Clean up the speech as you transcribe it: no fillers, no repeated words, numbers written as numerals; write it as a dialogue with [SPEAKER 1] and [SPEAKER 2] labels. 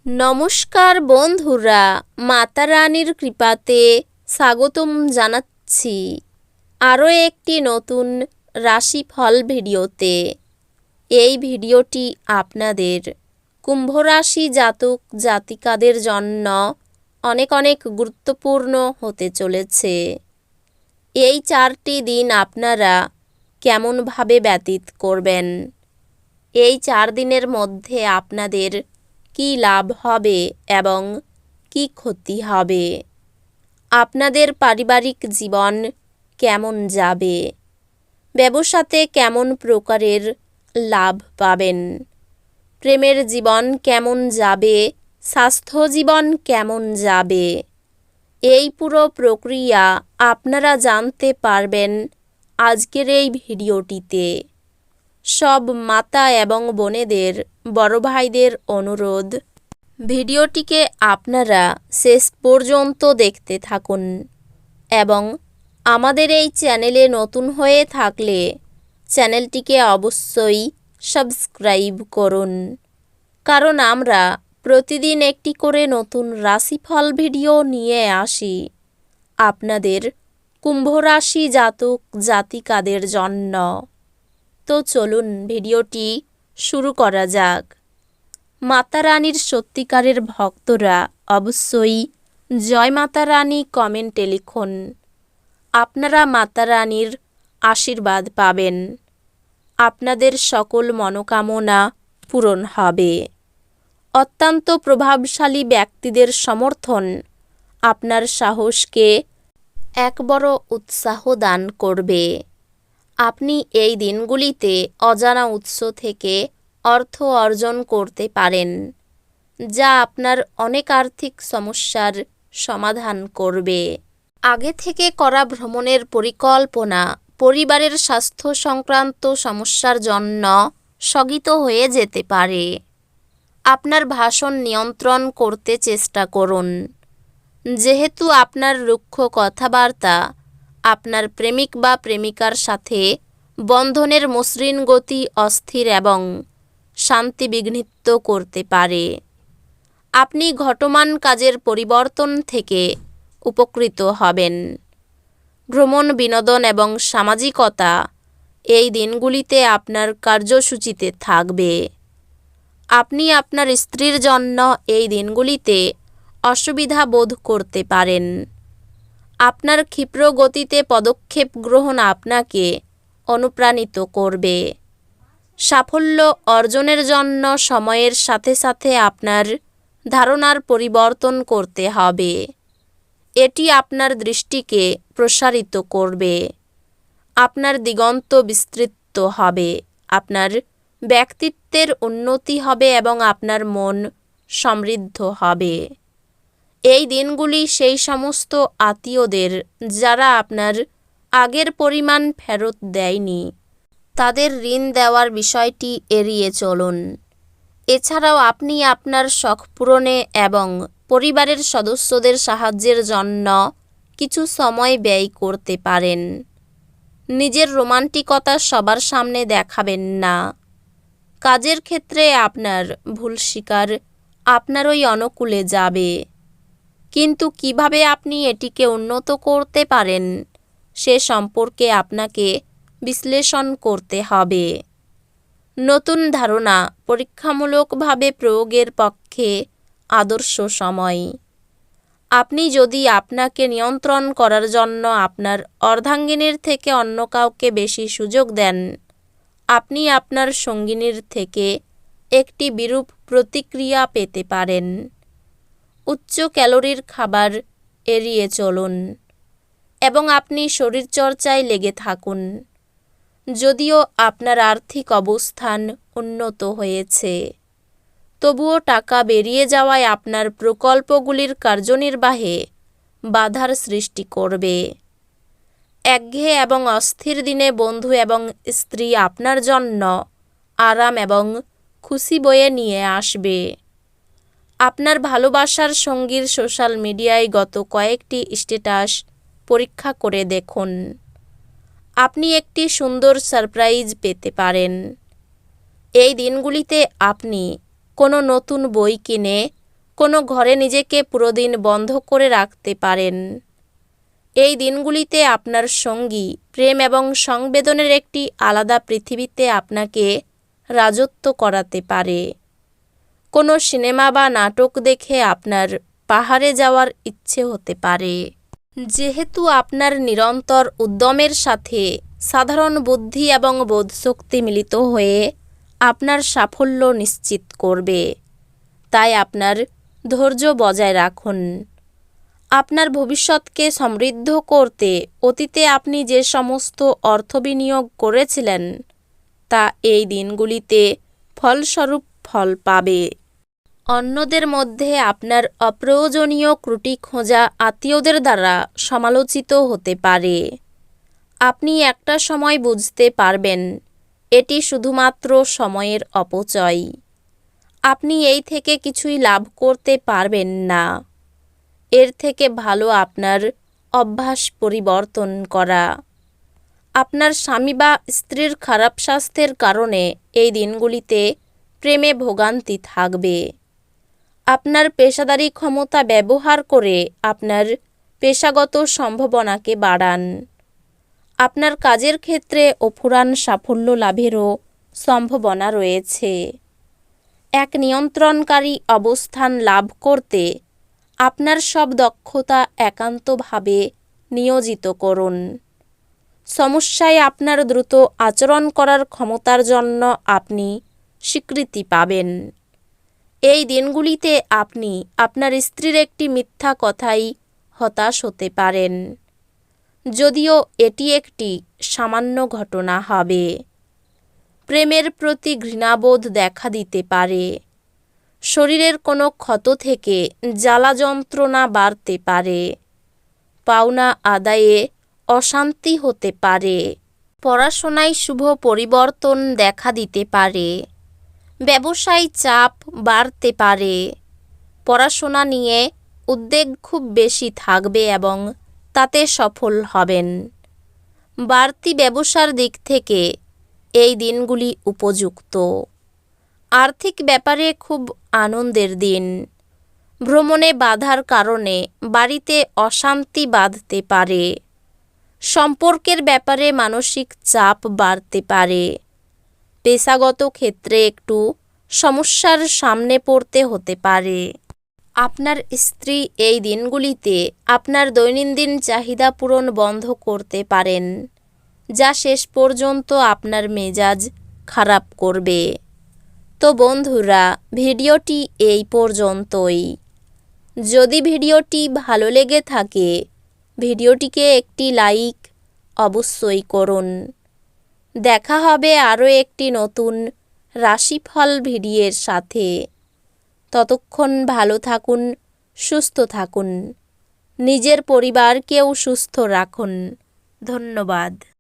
[SPEAKER 1] নমস্কার বন্ধুরা, মাতা রানীর কৃপাতে স্বাগতম জানাচ্ছি আরও একটি নতুন রাশিফল ভিডিওতে। এই ভিডিওটি আপনাদের কুম্ভ রাশি জাতক জাতিকাদের জন্য অনেক অনেক গুরুত্বপূর্ণ হতে চলেছে। এই 4টি দিন আপনারা কেমনভাবে ব্যতীত করবেন, এই 4 দিনের মধ্যে আপনাদের কি লাভ হবে এবং কি ক্ষতি হবে, আপনাদের পারিবারিক জীবন কেমন যাবে, ব্যবসাতে কেমন প্রকারের লাভ পাবেন, প্রেমের জীবন কেমন যাবে, স্বাস্থ্য জীবন কেমন যাবে, এই পুরো প্রক্রিয়া আপনারা জানতে পারবেন আজকের এই ভিডিওটিতে। সব মাতা এবং বোনেদের, বড় ভাইদের অনুরোধ, ভিডিওটিকে আপনারা শেষ পর্যন্ত দেখতে থাকুন এবং আমাদের এই চ্যানেলে নতুন হয়ে থাকলে চ্যানেলটিকে অবশ্যই সাবস্ক্রাইব করুন, কারণ আমরা প্রতিদিন একটি করে নতুন রাশিফল ভিডিও নিয়ে আসি আপনাদের কুম্ভ রাশি জাতক জাতিকাদের জন্য। তো চলুন ভিডিওটি শুরু করা যাক। মাতা রানীর সত্যিকারের ভক্তরা অবশ্যই জয় মাতা রানী কমেন্টে লিখুন। আপনারা মাতা রানীর আশীর্বাদ পাবেন, আপনাদের সকল মনোকামনা পূরণ হবে। অত্যন্ত প্রভাবশালী ব্যক্তিদের সমর্থন আপনার সাহসকে এক বড় উৎসাহ দান করবে। আপনি এই দিনগুলিতে অজানা উৎস থেকে অর্থ অর্জন করতে পারেন, যা আপনার অনেক আর্থিক সমস্যার সমাধান করবে। আগে থেকে করা ভ্রমণের পরিকল্পনা পরিবারের স্বাস্থ্য সংক্রান্ত সমস্যার জন্য স্থগিত হয়ে যেতে পারে। আপনার ভাষণ নিয়ন্ত্রণ করতে চেষ্টা করুন, যেহেতু আপনার রুক্ষ কথাবার্তা আপনার প্রেমিক বা প্রেমিকার সাথে বন্ধনের মসৃণ গতি অস্থির এবং শান্তি বিঘ্নিত করতে পারে। আপনি ঘটমান কাজের পরিবর্তন থেকে উপকৃত হবেন। ভ্রমণ, বিনোদন এবং সামাজিকতা এই দিনগুলিতে আপনার কার্যসূচিতে থাকবে। আপনি আপনার স্ত্রীর জন্য এই দিনগুলিতে অসুবিধা বোধ করতে পারেন। আপনার ক্ষিপ্র গতিতে পদক্ষেপ গ্রহণ আপনাকে অনুপ্রাণিত করবে। সাফল্য অর্জনের জন্য সময়ের সাথে সাথে আপনার ধারণার পরিবর্তন করতে হবে। এটি আপনার দৃষ্টিকে প্রসারিত করবে, আপনার দিগন্ত বিস্তৃত হবে, আপনার ব্যক্তিত্বের উন্নতি হবে এবং আপনার মন সমৃদ্ধ হবে। এই দিনগুলি সেই সমস্ত আত্মীয়দের যারা আপনার আগের পরিমাণ ফেরত দেয়নি, তাদের ঋণ দেওয়ার বিষয়টি এড়িয়ে চলুন। এছাড়াও আপনি আপনার শখ পূরণে এবং পরিবারের সদস্যদের সাহায্যের জন্য কিছু সময় ব্যয় করতে পারেন। নিজের রোমান্টিকতা সবার সামনে দেখাবেন না। কাজের ক্ষেত্রে আপনার ভুল স্বীকার আপনারই অনুকূলে যাবে, কিন্তু কিভাবে আপনি এটিকে উন্নত করতে পারেন সে সম্পর্কে আপনাকে বিশ্লেষণ করতে হবে। নতুন ধারণা পরীক্ষামূলকভাবে প্রয়োগের পক্ষে আদর্শ সময়। আপনি যদি আপনাকে নিয়ন্ত্রণ করার জন্য আপনার অর্ধাঙ্গিনীর থেকে অন্য কাউকে বেশি সুযোগ দেন, আপনি আপনার সঙ্গিনীর থেকে একটি বিরূপ প্রতিক্রিয়া পেতে পারেন। উচ্চ ক্যালোরির খাবার এড়িয়ে চলুন এবং আপনি শরীরচর্চায় লেগে থাকুন। যদিও আপনার আর্থিক অবস্থান উন্নত হয়েছে, তবুও টাকা বেরিয়ে যাওয়ায় আপনার প্রকল্পগুলির কার্যনির্বাহে বাধার সৃষ্টি করবে। একঘেয়ে এবং অস্থির দিনে বন্ধু এবং স্ত্রী আপনার জন্য আরাম এবং খুশি বয়ে নিয়ে আসবে। আপনার ভালোবাসার সঙ্গীর সোশ্যাল মিডিয়ায় গত কয়েকটি স্ট্যাটাস পরীক্ষা করে দেখুন। আপনি একটি সুন্দর সারপ্রাইজ পেতে পারেন। এই দিনগুলিতে আপনি কোনো নতুন বই কিনে কোনো ঘরে নিজেকে পুরো দিন বন্ধ করে রাখতে পারেন। এই দিনগুলিতে আপনার সঙ্গী প্রেম এবং সংবেদনের একটি আলাদা পৃথিবীতে আপনাকে রাজত্ব করাতে পারে। কোনো সিনেমা বা নাটক দেখে আপনার পাহাড়ে যাওয়ার ইচ্ছে হতে পারে। যেহেতু আপনার নিরন্তর উদ্যমের সাথে সাধারণ বুদ্ধি এবং বোধশক্তি মিলিত হয়ে আপনার সাফল্য নিশ্চিত করবে, তাই আপনার ধৈর্য বজায় রাখুন। আপনার ভবিষ্যৎকে সমৃদ্ধ করতে অতীতে আপনি যে সমস্ত অর্থ বিনিয়োগ করেছিলেন তা এই দিনগুলিতে ফলস্বরূপ ফল পাবে। অন্যদের মধ্যে আপনার অপ্রয়োজনীয় ত্রুটি খোঁজা আত্মীয়দের দ্বারা সমালোচিত হতে পারে। আপনি একটা সময় বুঝতে পারবেন এটি শুধুমাত্র সময়ের অপচয়। আপনি এই থেকে কিছুই লাভ করতে পারবেন না। এর থেকে ভালো আপনার অভ্যাস পরিবর্তন করা। আপনার স্বামী বা স্ত্রীর খারাপ স্বাস্থ্যের কারণে এই দিনগুলিতে প্রেমে ভোগান্তি থাকবে। আপনার পেশাদারী ক্ষমতা ব্যবহার করে আপনার পেশাগত সম্ভাবনাকে বাড়ান। আপনার কাজের ক্ষেত্রে অফুরান সাফল্য লাভেরও সম্ভাবনা রয়েছে। এক নিয়ন্ত্রণকারী অবস্থান লাভ করতে আপনার সব দক্ষতা একান্তভাবে নিয়োজিত করুন। সমস্যায় আপনার দ্রুত আচরণ করার ক্ষমতার জন্য আপনি স্বীকৃতি পাবেন। এই দিনগুলিতে আপনি আপনার স্ত্রীর একটি মিথ্যা কথায় হতাশ হতে পারেন, যদিও এটি একটি সামান্য ঘটনা হবে। প্রেমের প্রতি ঘৃণাবোধ দেখা দিতে পারে। শরীরের কোনো ক্ষত থেকে জ্বালা যন্ত্রণা বাড়তে পারে। পাওনা আদায়ে অশান্তি হতে পারে। পড়াশোনায় শুভ পরিবর্তন দেখা দিতে পারে। ব্যবসায় চাপ বাড়তে পারে। পড়াশোনা নিয়ে উদ্বেগ খুব বেশি থাকবে এবং তাতে সফল হবেন। বাড়তি ব্যবসার দিক থেকে এই দিনগুলি উপযুক্ত। আর্থিক ব্যাপারে খুব আনন্দের দিন। ভ্রমণে বাধার কারণে বাড়িতে অশান্তি বাঁধতে পারে। সম্পর্কের ব্যাপারে মানসিক চাপ বাড়তে পারে। পেশাগত ক্ষেত্রে একটু সমস্যার সামনে পড়তে হতে পারে। আপনার স্ত্রী এই দিনগুলিতে আপনার দৈনন্দিন চাহিদা পূরণ বন্ধ করতে পারেন, যা শেষ পর্যন্ত আপনার মেজাজ খারাপ করবে। তো বন্ধুরা, ভিডিওটি এই পর্যন্তই। যদি ভিডিওটি ভালো লেগে থাকে ভিডিওটিকে একটি লাইক অবশ্যই করুন। দেখা হবে আরও একটি নতুন রাশিফল ভিডিওর সাথে। ততক্ষণ ভালো থাকুন, সুস্থ থাকুন, নিজের পরিবারকেও সুস্থ রাখুন। ধন্যবাদ।